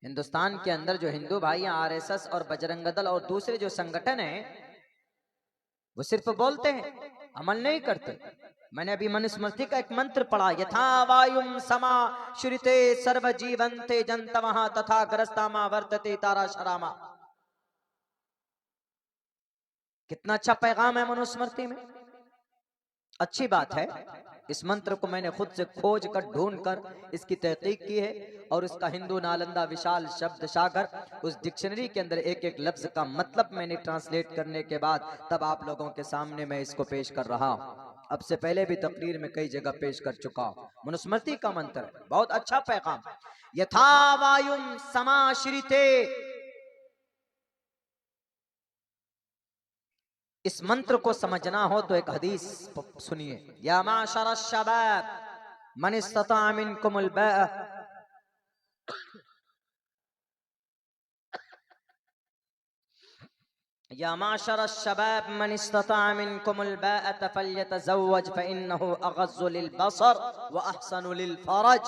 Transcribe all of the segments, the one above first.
हिंदुस्तान के अंदर जो हिंदू भाई आरएसएस और बजरंग दल और दूसरे जो संगठन हैं वो सिर्फ बोलते हैं, अमल नहीं करते। मैंने अभी मनुस्मृति का एक मंत्र पढ़ा, यथा वायुम समा श्रुते सर्व जीवंते जंतवः तथा ग्रस्तामा वर्तते तारा शरामा। कितना अच्छा पैगाम है मनुस्मृति में। अच्छी बात है। इस मंत्र को मैंने खुद से खोज कर ढूंढ कर इसकी तहकीक की है और इसका हिंदू नालंदा विशाल शब्द सागर उस डिक्शनरी के अंदर एक एक लफ्ज का मतलब मैंने ट्रांसलेट करने के बाद तब आप लोगों के सामने मैं इसको पेश कर रहा हूं। अब से पहले भी तकरीर में कई जगह पेश कर चुका हूं। मनुस्मृति का मंत्र है, बहुत अच्छा पैगाम। यथा वायुम समाश्रिते, इस मंत्र को समझना हो तो एक हदीस सुनिए। या माशर शबाब मन इस्तता मिनकुमुल बाअ, या माशर शबाब मन इस्तता मिनकुमुल बाअ फल्यतज़व्वज फ़इन्नहु अग़ज़्ज़ु लिलबसर व अहसनु लिलफ़रज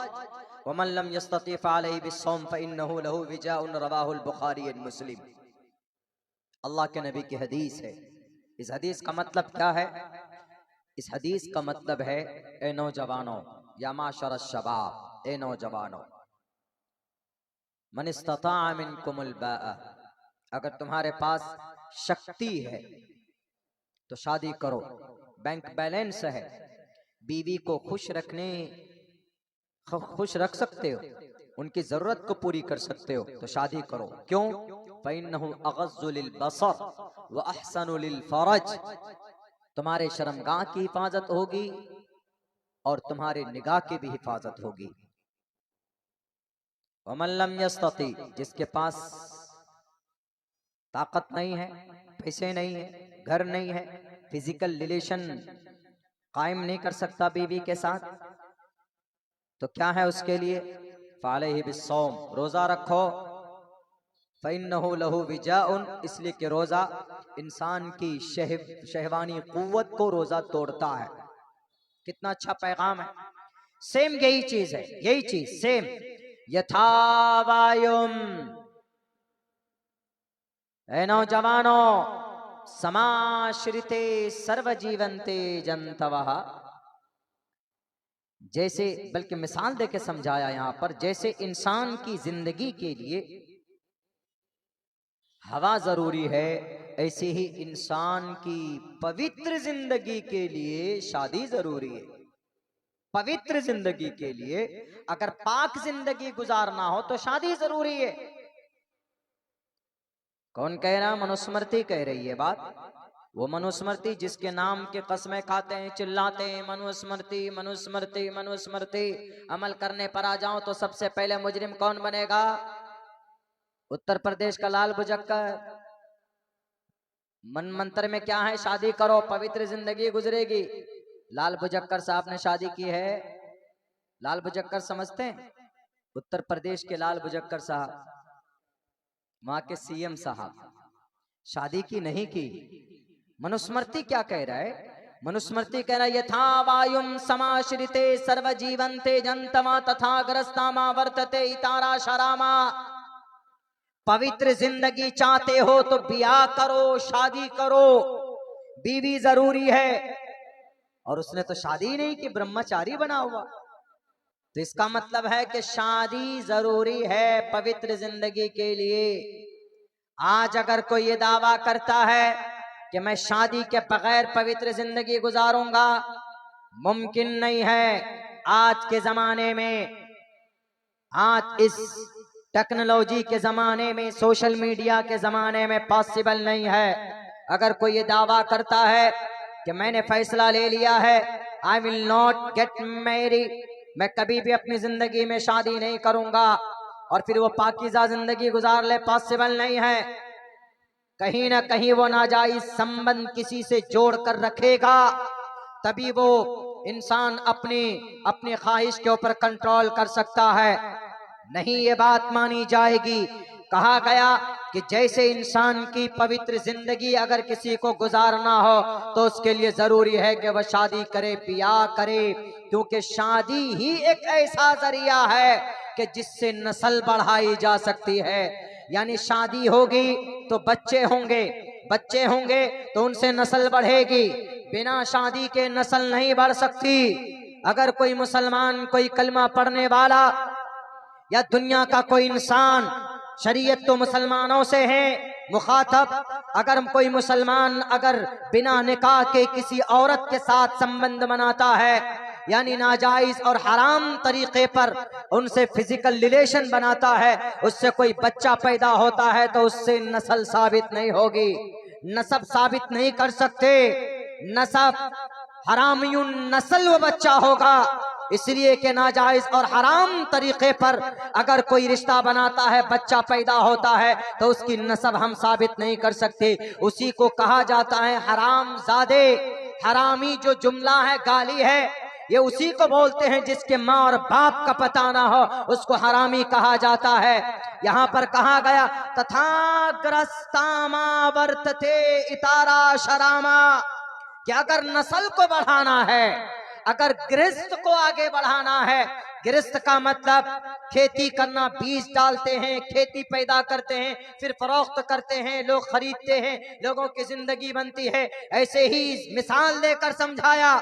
व मन लम यस्तति फ़अलैहि बिस्सौम फ़इन्नहु लहु विजाउन रवाहुल बुखारी व मुस्लिम। अल्लाह के नबी की हदीस है। इस हदीस का मतलब क्या है? इस हदीस का मतलब है, ए नौजवानों, या माशर शबाब, ए नौजवानों, मन इस्तता मिनकुमुल बाअ, अगर तुम्हारे पास शक्ति है तो शादी करो, बैंक बैलेंस है, बीवी को खुश रख सकते हो, उनकी जरूरत को पूरी कर सकते हो तो शादी करो। क्यों? फ़इन्नहु अग़ज़्ज़ु लिलबसर व अहसनु लिलफ़रज, तुम्हारे शर्मगाह की हिफाजत होगी और तुम्हारे निगाह की भी हिफाजत होगी। वमन लम यस्तति, जिसके पास ताकत नहीं है, पैसे नहीं है, घर नहीं है, फिजिकल रिलेशन कायम नहीं कर सकता बीवी के साथ, तो क्या है उसके लिए? फ़अलैहि बिस्सौम, रोजा रखो। फ़इन्नहु लहु विजाउन, इसलिए कि रोजा इंसान की शहवानी कुव्वत को रोजा तोड़ता है। कितना अच्छा पैगाम है। सेम यही चीज है, यही चीज सेम। यथा वायुम, ऐ नौजवानों, समाश्रिते सर्व जीवंते जंतवः, जैसे, बल्कि मिसाल देके समझाया यहां पर, जैसे इंसान की जिंदगी के लिए हवा जरूरी है, ऐसे ही इंसान की पवित्र जिंदगी के लिए शादी जरूरी है। पवित्र जिंदगी के लिए अगर पाक जिंदगी गुजारना हो तो शादी जरूरी है। कौन कह रहा? मनुस्मृति कह रही है बात। वो मनुस्मृति जिसके नाम के कसमें खाते हैं, चिल्लाते हैं मनुस्मृति मनुस्मृति मनुस्मृति, अमल करने पर आ जाओ तो सबसे पहले मुजरिम कौन बनेगा? उत्तर प्रदेश का लाल बुजक्कर। मन मंत्र में क्या है? शादी करो, पवित्र जिंदगी गुजरेगी। लाल बुजक्कर साहब ने शादी की है। लाल बुजक्कर समझते हैं? उत्तर प्रदेश के लाल बुजक्कर साहब, वहां के सीएम साहब, शादी की नहीं की। मनुस्मृति क्या कह रहा है? मनुस्मृति कह रहा है, यथा वायुम समाश्रिते सर्व जीवंते जंतमा तथा ग्रस्तामा वर्तते इतारा शरामा। पवित्र जिंदगी चाहते हो तो ब्याह करो, शादी करो, बीवी जरूरी है। और उसने तो शादी नहीं की, ब्रह्मचारी बना हुआ। तो इसका मतलब है कि शादी जरूरी है पवित्र जिंदगी के लिए। आज अगर कोई ये दावा करता है कि मैं शादी के बगैर पवित्र जिंदगी गुजारूंगा, मुमकिन नहीं है। आज के जमाने में, आज इस टेक्नोलॉजी के जमाने में, सोशल मीडिया के जमाने में पॉसिबल नहीं है। अगर कोई ये दावा करता है कि मैंने फैसला ले लिया है, I will not get married, मैं कभी भी अपनी जिंदगी में शादी नहीं करूंगा, और फिर वो पाकीज़ा जिंदगी गुजार ले, पॉसिबल नहीं है। कहीं ना कहीं वो नाजायज संबंध किसी से जोड़ कर रखेगा, तभी वो इंसान अपनी ख्वाहिश के ऊपर कंट्रोल कर सकता है। नहीं, ये बात मानी जाएगी। कहा गया कि जैसे इंसान की पवित्र जिंदगी अगर किसी को गुजारना हो तो उसके लिए जरूरी है कि वह शादी करे, ब्याह करे, क्योंकि शादी ही एक ऐसा जरिया है कि जिससे नस्ल बढ़ाई जा सकती है। यानी शादी होगी तो बच्चे होंगे, बच्चे होंगे तो उनसे नस्ल बढ़ेगी। बिना शादी के नस्ल नहीं बढ़ सकती। अगर कोई मुसलमान, कोई कलमा पढ़ने वाला या दुनिया का कोई इंसान, शरीयत तो मुसलमानों से है मुखातब, अगर कोई मुसलमान अगर बिना निकाह के किसी औरत के साथ संबंध बनाता है, यानी नाजायज और हराम तरीके पर उनसे फिजिकल रिलेशन बनाता है, उससे कोई बच्चा पैदा होता है तो उससे नस्ल साबित नहीं होगी, नसब साबित नहीं कर सकते। नसब हरामियुन नस्ल वो बच्चा होगा, इसलिए कि नाजायज और हराम तरीके पर अगर कोई रिश्ता बनाता है, बच्चा पैदा होता है तो उसकी नस्ब हम साबित नहीं कर सकते। उसी को कहा जाता है हराम ज़ादे। हरामी जो जुमला है, गाली है, ये उसी को बोलते हैं जिसके माँ और बाप का पता ना हो, उसको हरामी कहा जाता है। यहाँ पर कहा गया तथाग्रस्तामा वर्तते इतारा शरामा, कि अगर नस्ल को बढ़ाना है, अगर गृहस्थ को आगे बढ़ाना है, गृहस्थ का मतलब खेती करना, बीज डालते हैं, खेती पैदा करते हैं, फिर फरोख्त करते हैं, लोग खरीदते हैं, लोगों की जिंदगी बनती है। ऐसे ही मिसाल देकर समझाया,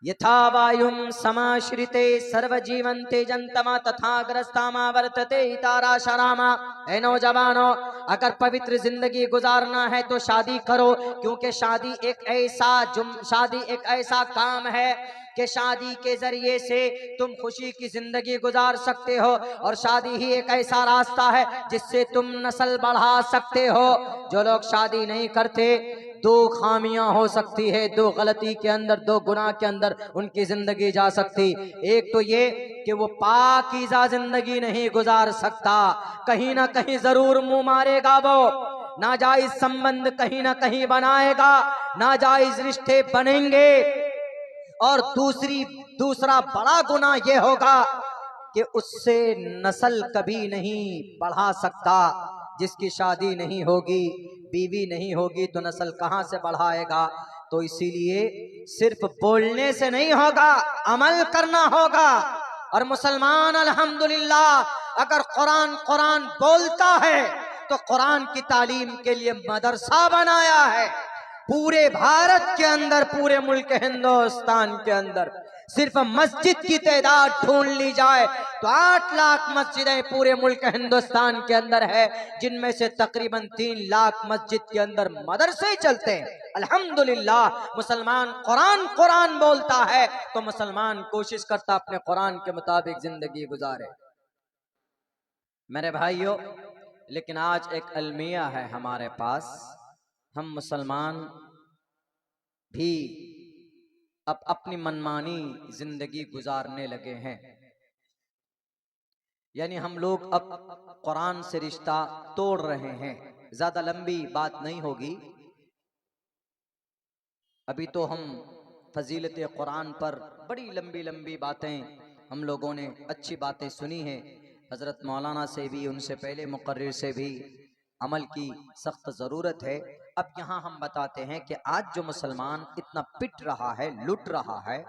यथा वायुम समाश्रिते सर्वजीवन्ते जन्तमा तथाग्रस्तामा वर्तते हितारा शरामा। ऐ नौजवानों, अगर पवित्र जिंदगी गुजारना है तो शादी करो, क्योंकि शादी एक ऐसा काम है कि शादी के जरिए से तुम खुशी की जिंदगी गुजार सकते हो, और शादी ही एक ऐसा रास्ता है जिससे तुम नस्ल बढ़ा सकते हो। जो लोग शादी नहीं करते, दो खामियां हो सकती है, दो गलती के अंदर, दो गुनाह के अंदर उनकी जिंदगी जा सकती। एक तो ये कि वो पाकीज़ा जिंदगी नहीं गुजार सकता, कहीं ना कहीं जरूर मुंह मारेगा, वो नाजायज संबंध कहीं ना कहीं बनाएगा, नाजायज रिश्ते बनेंगे। और दूसरा बड़ा गुनाह ये होगा कि उससे नस्ल कभी नहीं बढ़ा सकता। जिसकी शादी नहीं होगी, बीवी नहीं होगी, तो नस्ल कहां से बढ़ाएगा। तो इसीलिए सिर्फ बोलने से नहीं होगा, अमल करना होगा। और मुसलमान अल्हम्दुलिल्लाह अगर कुरान बोलता है तो कुरान की तालीम के लिए मदरसा बनाया है। पूरे भारत के अंदर, पूरे मुल्क हिंदुस्तान के अंदर सिर्फ मस्जिद की तादाद ढूंढ ली जाए तो 8 लाख मस्जिदें पूरे मुल्क हिंदुस्तान के अंदर है, जिनमें से तकरीबन 3 लाख मस्जिद के अंदर मदरसे चलते हैं। अल्हम्दुलिल्लाह मुसलमान कुरान बोलता है तो मुसलमान कोशिश करता अपने कुरान के मुताबिक जिंदगी गुजारे। मेरे भाइयों, लेकिन आज एक अलमिया है हमारे पास, हम मुसलमान भी अब अपनी मनमानी जिंदगी गुजारने लगे हैं। यानी हम लोग अब कुरान से रिश्ता तोड़ रहे हैं। ज्यादा लंबी बात नहीं होगी, अभी तो हम फजीलत कुरान पर बड़ी लंबी लंबी बातें हम लोगों ने अच्छी बातें सुनी हैं, हजरत मौलाना से भी, उनसे पहले मुकर्रिर से भी। अमल की सख्त ज़रूरत है। अब यहाँ हम बताते हैं कि आज जो मुसलमान इतना पिट रहा है, लुट रहा है,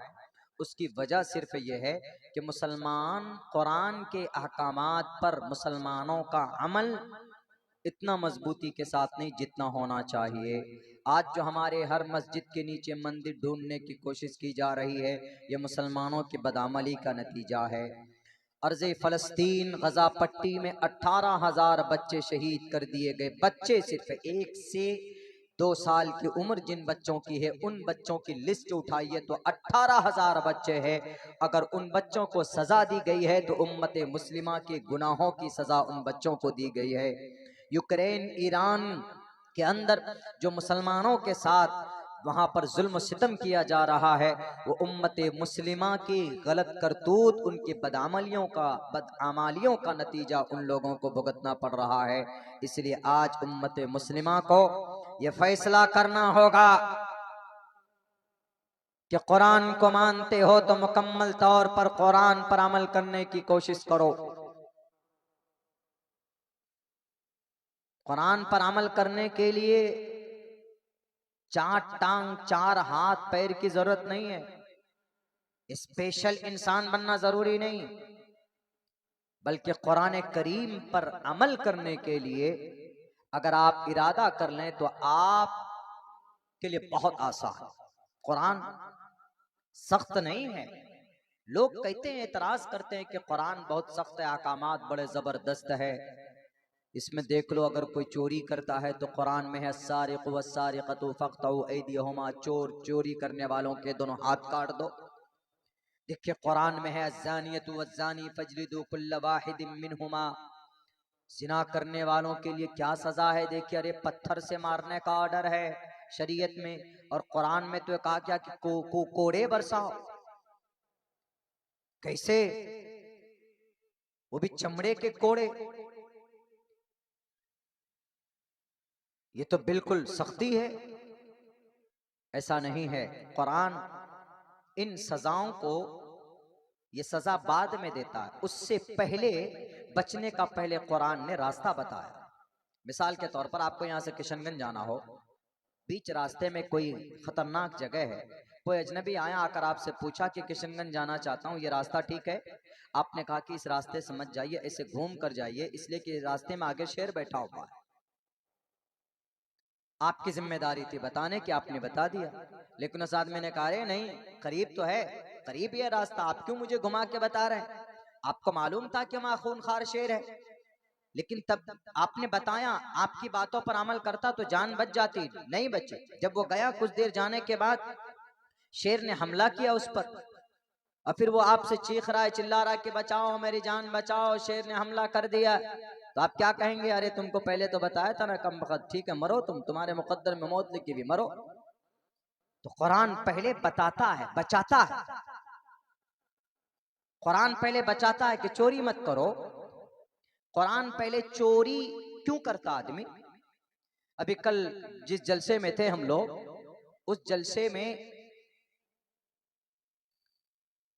उसकी वजह सिर्फ ये है कि मुसलमान कुरान के अहकामात पर मुसलमानों का अमल इतना मजबूती के साथ नहीं जितना होना चाहिए। आज जो हमारे हर मस्जिद के नीचे मंदिर ढूंढने की कोशिश की जा रही है, ये मुसलमानों की बदअमली का नतीजा है। अर्ज़े फ़लस्तीन गजा पट्टी में 18,000 बच्चे शहीद कर दिए गए। बच्चे सिर्फ 1 से 2 साल की उम्र जिन बच्चों की है, उन बच्चों की लिस्ट उठाइए तो 18,000 बच्चे हैं। अगर उन बच्चों को सजा दी गई है तो उम्मत मुस्लिमा के गुनाहों की सजा उन बच्चों को दी गई है। यूक्रेन, ईरान के अंदर जो मुसलमानों के साथ वहाँ पर जुल्म सितम किया जा रहा है, वो उम्मत मुस्लिमा की गलत करतूत, उनकी बदआमालियों का नतीजा उन लोगों को भुगतना पड़ रहा है। इसलिए आज उम्मत मुस्लिमा को ये फैसला करना होगा कि कुरान को मानते हो तो मुकम्मल तौर पर कुरान पर अमल करने की कोशिश करो। कुरान पर अमल करने के लिए 4 टांग 4 हाथ पैर की जरूरत नहीं है, स्पेशल इंसान बनना जरूरी नहीं। बल्कि कुरान करीम पर अमल करने के लिए अगर आप इरादा कर लें तो आप के लिए बहुत आसान। कुरान सख्त नहीं है। लोग कहते हैं, एतराज करते हैं कि कुरान बहुत सख्त है, अहकामात बड़े जबरदस्त है। इसमें देख लो, अगर कोई चोरी करता है तो कुरान में है अस्सारिक़ु वस्सारिक़तु फ़क़्तऊ ऐदियहुमा, चोर चोरी करने वालों के दोनों हाथ काट दो। देखिए कुरान में है अज़्ज़ानियतु वज़्ज़ानी फ़ज्लिदू कुल्ल वाहिदिम मिनहुमा, जिना करने वालों के लिए क्या सजा है। देखिए, अरे पत्थर से मारने का ऑर्डर है शरीयत में, और कुरान में तो कहा क्या कि कोड़े बरसाओ। कैसे? वो भी चमड़े के कोड़े। ये तो बिल्कुल सख्ती है। ऐसा नहीं है। कुरान इन सजाओं को, ये सजा बाद में देता है, उससे पहले बचने का पहले कुरान ने रास्ता बताया। मिसाल के तौर पर आपको यहां से किशनगंज जाना हो, बीच रास्ते में कोई खतरनाक जगह है, कोई अजनबी आया आकर आपसे पूछा कि किशनगंज जाना चाहता हूँ, ये रास्ता ठीक है? आपने कहा कि इस रास्ते से मत जाइए, ऐसे घूम कर जाइए, इसलिए कि रास्ते में आगे शेर बैठा हुआ है। आपकी जिम्मेदारी थी बताने की, आपने बता दिया। लेकिन उस आदमी ने कहा, अरे नहीं, करीब तो है, करीब ही है रास्ता, आप क्यों मुझे घुमा के बता रहे हैं? आपको मालूम था कि वहां खूनखार शेर है, लेकिन तब आपने बताया, आपकी बातों पर अमल करता तो जान बच जाती, नहीं बची। जब वो गया, कुछ देर जाने के बाद शेर ने हमला किया उस पर, और फिर वो आपसे चीख रहा है, चिल्ला रहा है कि बचाओ, मेरी जान बचाओ, शेर ने हमला कर दिया। तो आप क्या कहेंगे? अरे तुमको पहले तो बताया था ना कम वक्त, ठीक है मरो तुम, तुम्हारे मुकद्दर में मौत लिखी भी, मरो। तो कुरान पहले बताता है, बचाता है। कुरान पहले बचाता है कि चोरी मत करो। कुरान पहले चोरी क्यों करता आदमी? अभी कल जिस जलसे में थे हम लोग, उस जलसे में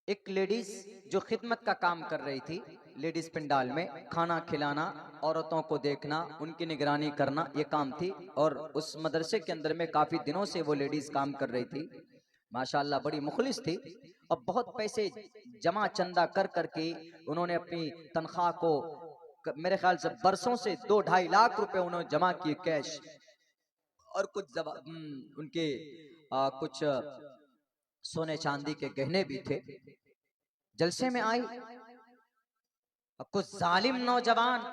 एक लेडीज जो खिदमत का काम कर रही थी, लेडीज पंडाल में खाना खिलाना, औरतों को देखना, उनकी निगरानी करना, ये काम थी। और उस मदरसे के अंदर में काफी दिनों से वो लेडीज काम कर रही थी। माशाल्लाह बड़ी मुखलिस थी, और बहुत पैसे जमा चंदा कर करके उन्होंने अपनी तनख्वाह को, मेरे ख्याल से बरसों से 2-2.5 लाख रुपए उन्होंने जमा किए कैश, और कुछ उनके कुछ सोने चांदी के गहने भी थे। जलसे में आई, कुछ जालिम नौजवान,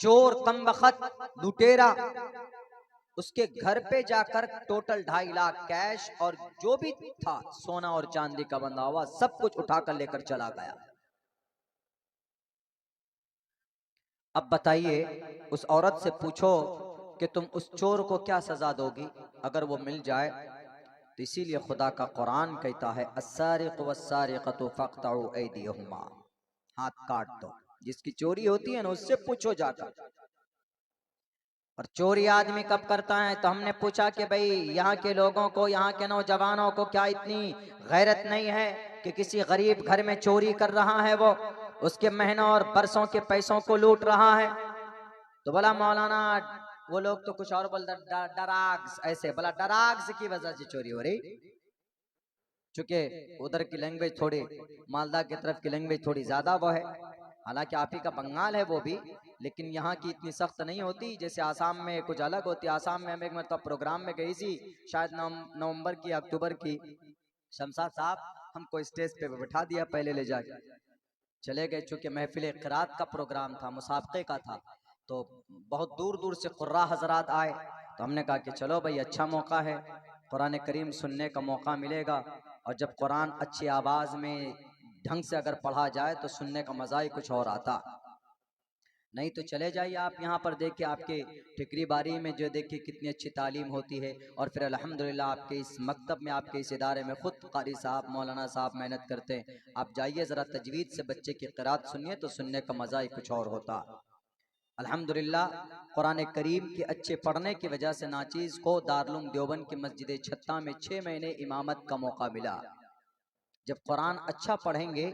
चोर, कमबख्त, लुटेरा, उसके घर पे जाकर टोटल 2.5 लाख कैश और जो भी था सोना और चांदी का बंधा हुआ सब कुछ उठाकर लेकर चला गया। अब बताइए, उस औरत से पूछो कि तुम उस चोर को क्या सजा दोगी अगर वो मिल जाए? तो इसीलिए खुदा का कुरान कहता है अस्सारिक़ु वस्सारिक़तु फ़क़्तऊ ऐदियहुमा, हाथ काट दो। जिसकी चोरी होती है ना, उससे पूछो जाकर। और चोरी आदमी कब करता है? तो हमने पूछा कि भाई यहाँ के लोगों को, यहाँ के नौजवानों को क्या इतनी गैरत नहीं है कि किसी गरीब घर में चोरी कर रहा है, वो उसके महीनों और बरसों के पैसों को लूट रहा है? तो बोला मौलाना वो लोग तो कुछ और बोलते, डराग्स, ऐसे बोला डराग्स की वजह से चोरी हो रही। चूंकि उधर की लैंग्वेज थोड़ी, मालदा की तरफ की लैंग्वेज थोड़ी ज्यादा वो है, हालांकि आप ही का बंगाल है वो भी, लेकिन यहाँ की इतनी सख्त नहीं होती। जैसे आसाम में कुछ अलग होती है। आसाम में हम एक मतलब प्रोग्राम में गई थी, शायद नवंबर की अक्टूबर की, शमशाद साहब हमको स्टेज पे बैठा दिया, पहले ले जाके चले गए। चूंकि महफिल क़िरात का प्रोग्राम था, मुसाबके का था, तो बहुत दूर दूर से कुर्रा हजरात आए। तो हमने कहा कि चलो भाई अच्छा मौका है, कुरान करीम सुनने का मौका मिलेगा। और जब कुरान अच्छी आवाज़ में ढंग से अगर पढ़ा जाए तो सुनने का मज़ा ही कुछ और आता। नहीं तो चले जाइए आप यहाँ पर, देखिए आपके ठिकरी बारी में जो देखिए कितनी अच्छी तालीम होती है। और फिर अल्हम्दुलिल्लाह आपके इस मकतब में, आपके इस इदारे में खुद कारी साहब, मौलाना साहब मेहनत करते हैं। आप जाइए ज़रा तजवीद से बच्चे की क़िरात सुनिए तो सुनने का मज़ा ही कुछ और होता। अल्हम्दुलिल्लाह कुरान करीम के अच्छे पढ़ने की वजह से नाचीज़ को दारुल देवबंद की मस्जिद छत्ता में 6 महीने इमामत का मौका मिला। जब कुरान अच्छा पढ़ेंगे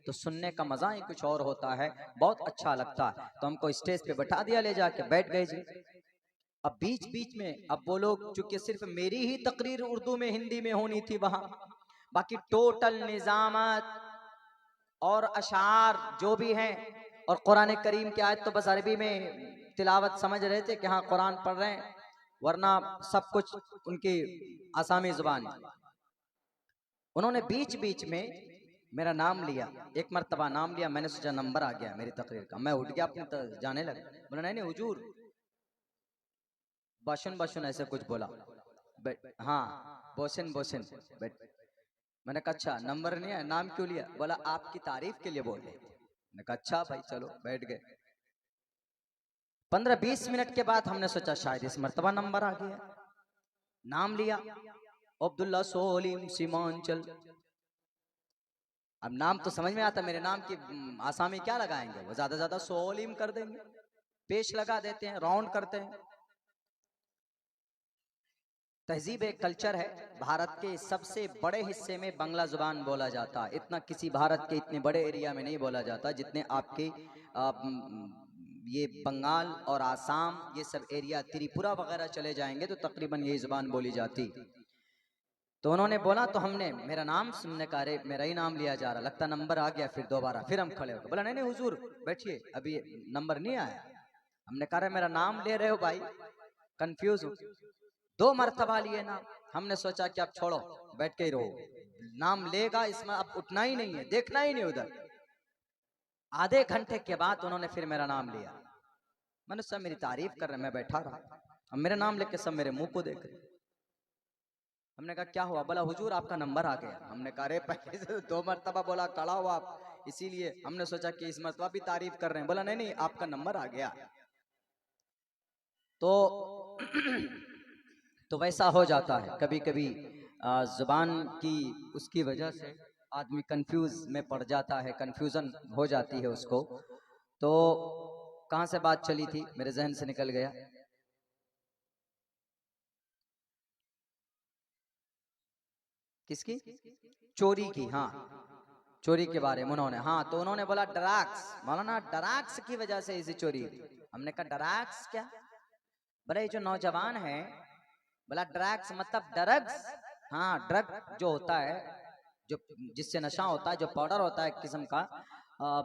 तो सुनने का मजा ही कुछ और होता है, बहुत अच्छा लगता है। तो हमको स्टेज पे बैठा दिया, ले जाके बैठ गए जी। अब बीच बीच में, अब वो लोग चूंकि सिर्फ मेरी ही तकरीर उर्दू में हिंदी में होनी थी वहां, बाकी टोटल निजामत और अशार जो भी हैं और कुरान करीम की आयत तो बस अरबी में तिलावत समझ रहे थे कि हाँ कुरान पढ़ रहे हैं, वरना सब कुछ उनकी आसामी जुबान। उन्होंने बीच बीच में मेरा नाम लिया, एक मर्तबा नाम लिया, मैंने सोचा नंबर आ गया मेरी तकरीर का, मैं उठ गया अपने जाने लगा। बोला नहीं नहीं हुजूर, बशुन बशुन ऐसे कुछ बोला, हाँ बोशन बोशन। मैंने कहा अच्छा नंबर नहीं है, नाम क्यों लिया? बोला आपकी तारीफ के लिए बोल रहे थे। मैंने कहा अच्छा भाई चलो, बैठ गए। 15-20 मिनट के बाद हमने सोचा शायद इस मर्तबा नंबर आ गया। नाम लिया, अब्दुल्ला सोलीम सीमांचल। अब नाम तो समझ में आता, मेरे नाम की आसामी क्या लगाएंगे, वो ज्यादा सोलीम कर देंगे, पेश लगा देते हैं, राउंड करते हैं। तहजीब एक कल्चर है। भारत के सबसे बड़े हिस्से में बांग्ला जुबान बोला जाता है, इतना किसी भारत के इतने बड़े एरिया में नहीं बोला जाता जितने आपके ये बंगाल और आसाम, ये सब एरिया, त्रिपुरा वगैरह चले जाएंगे तो तकरीबन यही जुबान बोली जाती। तो उन्होंने बोला तो हमने मेरा नाम सुनने का, अरे मेरा ही नाम लिया जा रहा, लगता नंबर आ गया। फिर दोबारा फिर हम खड़े हो गए। बोला नहीं नहीं हुजूर बैठिए, अभी नंबर नहीं आया। हमने कहा मेरा नाम ले रहे हो भाई, कंफ्यूज हूँ। 2 मरतबा लिए नाम, हमने सोचा कि अब छोड़ो बैठ के ही रहो, नाम लेगा इसमें अब उठना ही नहीं है, देखना ही नहीं उधर। आधे घंटे के बाद उन्होंने फिर मेरा नाम लिया। मैंने सब मेरी तारीफ कर रहे, मैं बैठा रहा, अब मेरा नाम लेके सब मेरे मुंह को देख रहे। हमने कहा क्या हुआ? बोला हुजूर आपका नंबर आ गया। हमने कहा अरे पहले से 2 मरतबा बोला खड़ा हुआ आप, इसीलिए हमने सोचा कि इस मरतबा भी तारीफ कर रहे हैं। बोला नहीं नहीं आपका नंबर आ गया। तो वैसा हो जाता है कभी कभी, जुबान की उसकी वजह से आदमी कंफ्यूज में पड़ जाता है, कंफ्यूजन हो जाती है उसको। तो कहां से बात चली थी, मेरे जहन से निकल गया। किसकी? चोरी की। हाँ चोरी के बारे में उन्होंने, हाँ तो उन्होंने बोला ड्रग्स, मौलाना ड्रग्स की वजह से इसी चोरी। हमने कहा ड्रग्स क्या? बोले ये जो नौजवान है, बोला ड्रग्स मतलब ड्रग्स, हाँ ड्रग जो होता है, जो जिससे नशा होता है, जो पाउडर होता है एक किस्म का,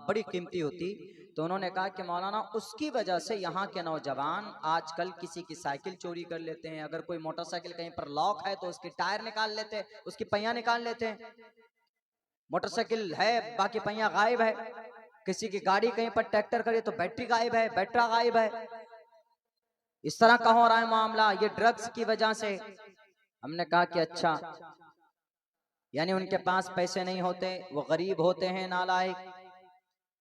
बड़ी कीमती होती। तो उन्होंने कहा कि मौलाना उसकी वजह से यहाँ के नौजवान आजकल किसी की साइकिल चोरी कर लेते हैं, अगर कोई मोटरसाइकिल कहीं पर लॉक है तो उसकी टायर निकाल लेते हैं, उसकी पहिया निकाल लेते हैं। मोटरसाइकिल है बाकी पहिया गायब है, किसी की गाड़ी कहीं पर ट्रैक्टर करे तो बैटरी गायब है, बैटरा गायब है। इस तरह का हो रहा है मामला, ये ड्रग्स की वजह से। हमने कहा कि अच्छा, यानी उनके पास पैसे नहीं होते, वो गरीब होते हैं, नालायक।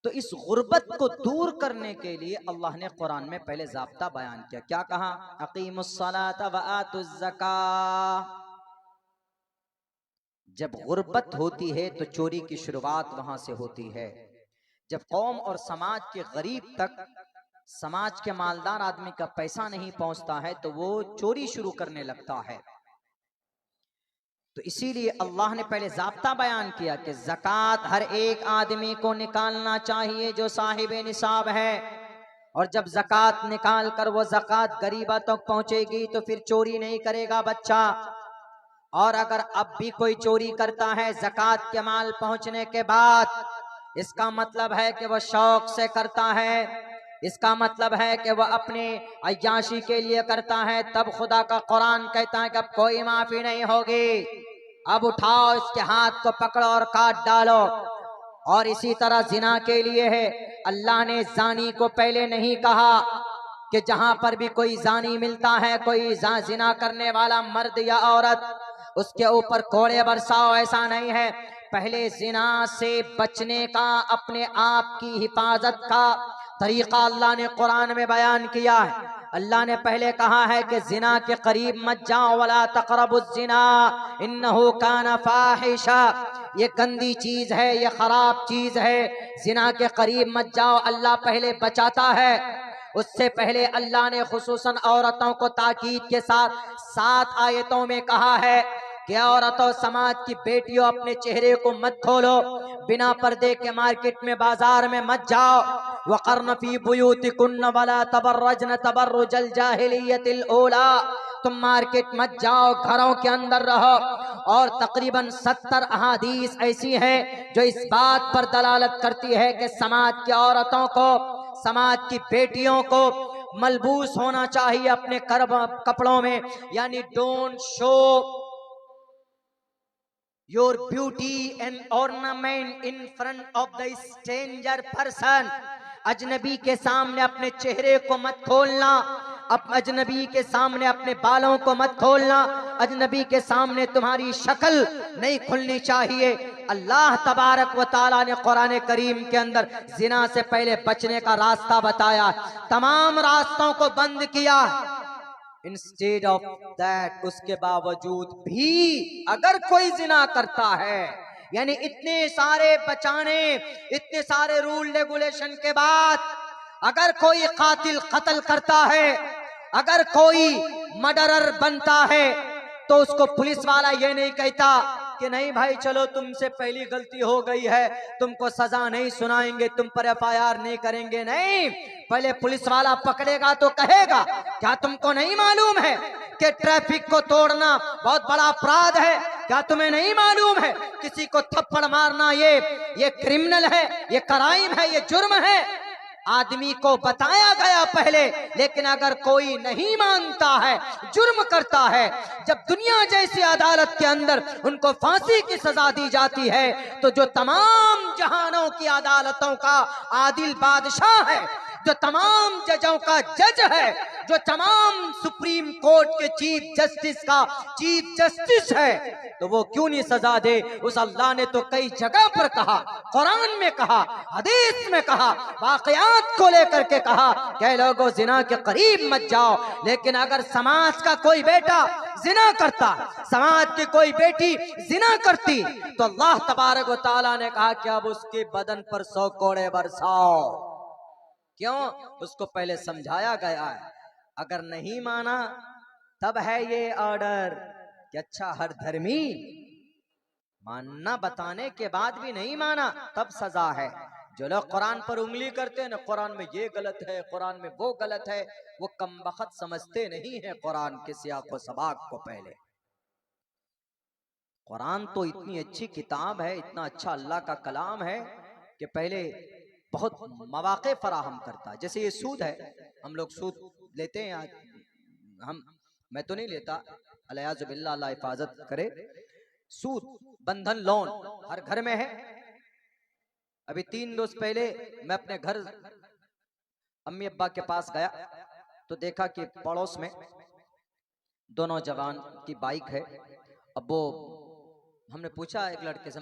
तो इस गुर्बत को दूर करने के लिए अल्लाह ने कुरान में पहले ज़ाब्ता बयान किया। क्या कहा? अकीमुस्सलात व आतुज़्ज़कात। जब गुर्बत होती है तो चोरी की शुरुआत वहां से होती है। जब कौम और समाज के गरीब तक, समाज के मालदार आदमी का पैसा नहीं पहुंचता है तो वो चोरी शुरू करने लगता है। तो इसीलिए अल्लाह ने पहले ज़ाब्ता बयान किया कि ज़कात हर एक आदमी को निकालना चाहिए जो साहिब निसाब है, और जब ज़कात निकाल कर वो ज़कात गरीबा तक पहुंचेगी तो फिर चोरी नहीं करेगा बच्चा। और अगर अब भी कोई चोरी करता है ज़कात के माल पहुंचने के बाद, इसका मतलब है कि वह शौक से करता है, इसका मतलब है कि वह अपने अय्याशी के लिए करता है। तब खुदा का कुरान कहता है कि अब कोई माफी नहीं होगी, अब उठाओ इसके हाथ को पकड़ो और काट डालो। और इसी तरह जिना के लिए है, अल्लाह ने जानी को पहले नहीं कहा कि जहां पर भी कोई जानी मिलता है, कोई जिना करने वाला मर्द या औरत, उसके ऊपर कोड़े बरसाओ, ऐसा नहीं है। पहले जिना से बचने का, अपने आप की हिफाजत का तरीका अल्लाह ने कुरान में बयान किया है। अल्लाह ने पहले कहा है कि जिना के करीब मत जाओ, वला तक़रबुज़ जिना इन्नहु काना फाहिशा, ये गंदी चीज है, ये खराब चीज है, जिना के करीब मत जाओ। अल्लाह पहले बचाता है, उससे पहले अल्लाह ने खुसूसन औरतों को ताकीद के साथ 7 आयतों में कहा है कि औरतों, समाज की बेटियों, अपने चेहरे को मत खोलो, बिना पर्दे के मार्केट में बाजार में मत जाओ। वक़र्न फी बुयूतिकुन्न वला तबर्रजन तबर्रुजल जाहिलियतिल ऊला, तुम मार्केट मत जाओ, घरों के अंदर रहो। और तकरीबन 70 अहादीस ऐसी हैं जो इस बात पर दलालत करती है कि समाज की औरतों को, समाज की बेटियों को मलबूस होना चाहिए अपने कपड़ों में, यानी don't show your beauty and ornament in front of the stranger person. अजनबी के सामने अपने चेहरे को मत खोलना, अजनबी के सामने अपने बालों को मत खोलना, अजनबी के सामने तुम्हारी शक्ल नहीं खुलनी चाहिए। अल्लाह तबारक व ताला ने कुरान करीम के अंदर जिना से पहले बचने का रास्ता बताया, तमाम रास्तों को बंद किया। इंस्टेड ऑफ दैट, उसके बावजूद भी अगर कोई जिना करता है, यानी इतने सारे बचाने, इतने सारे रूल रेगुलेशन के बाद अगर कोई कातिल कत्ल करता है, अगर कोई मर्डरर बनता है, तो उसको पुलिस वाला ये नहीं कहता कि नहीं भाई चलो तुमसे पहली गलती हो गई है, तुमको सजा नहीं सुनाएंगे, तुम पर एफआईआर नहीं करेंगे। नहीं, पहले पुलिस वाला पकड़ेगा तो कहेगा क्या तुमको नहीं मालूम है कि ट्रैफिक को तोड़ना बहुत बड़ा अपराध है? क्या तुम्हें नहीं मालूम है किसी को थप्पड़ मारना ये क्रिमिनल है, ये क्राइम है, ये जुर्म है? आदमी को बताया गया पहले, लेकिन अगर कोई नहीं मानता है, जुर्म करता है, जब दुनिया जैसी अदालत के अंदर उनको फांसी की सजा दी जाती है, तो जो तमाम जहानों की अदालतों का आदिल बादशाह है, जो तमाम जजों का जज है, जो तमाम सुप्रीम कोर्ट के चीफ जस्टिस का चीफ जस्टिस है, तो वो क्यों नहीं सजा दे? उस अल्लाह ने तो कई जगह पर कहा, कुरान में कहा, हदीस में कहा, वाकयात को लेकर के कहा कि लोगों जिना के करीब मत जाओ। लेकिन अगर समाज का कोई बेटा जिना करता, समाज की कोई बेटी जिना करती, तो अल्लाह तबारक व तआला ने कहा कि अब उसके बदन पर 100 कोड़े बरसाओ। क्यों? उसको पहले समझाया गया है। अगर नहीं माना तब है ये ऑर्डर कि अच्छा हर धर्मी मानना बताने के बाद भी नहीं माना तब सजा है। जो लोग कुरान पर उंगली करते हैं ना, कुरान में ये गलत है, कुरान में वो गलत है, वो कमबख्त समझते नहीं है कुरान के सियाक व सबाक को। पहले कुरान तो इतनी अच्छी किताब है, इतना अच्छा अल्लाह का कलाम है कि पहले बहुत मौके फराहम करता है। जैसे ये सूद है, हम लोग सूद लेते हैं, मैं तो नहीं लेता, अलियाज़ बिल्लाह, अल्लाह हिफाजत करे। सूद, बंधन लोन हर घर में है। अभी 3 रोज पहले मैं अपने घर अम्मी अब्बा के पास गया तो देखा कि पड़ोस में 2 नौजवान की बाइक है। अब वो हमने पूछा एक लड़के से,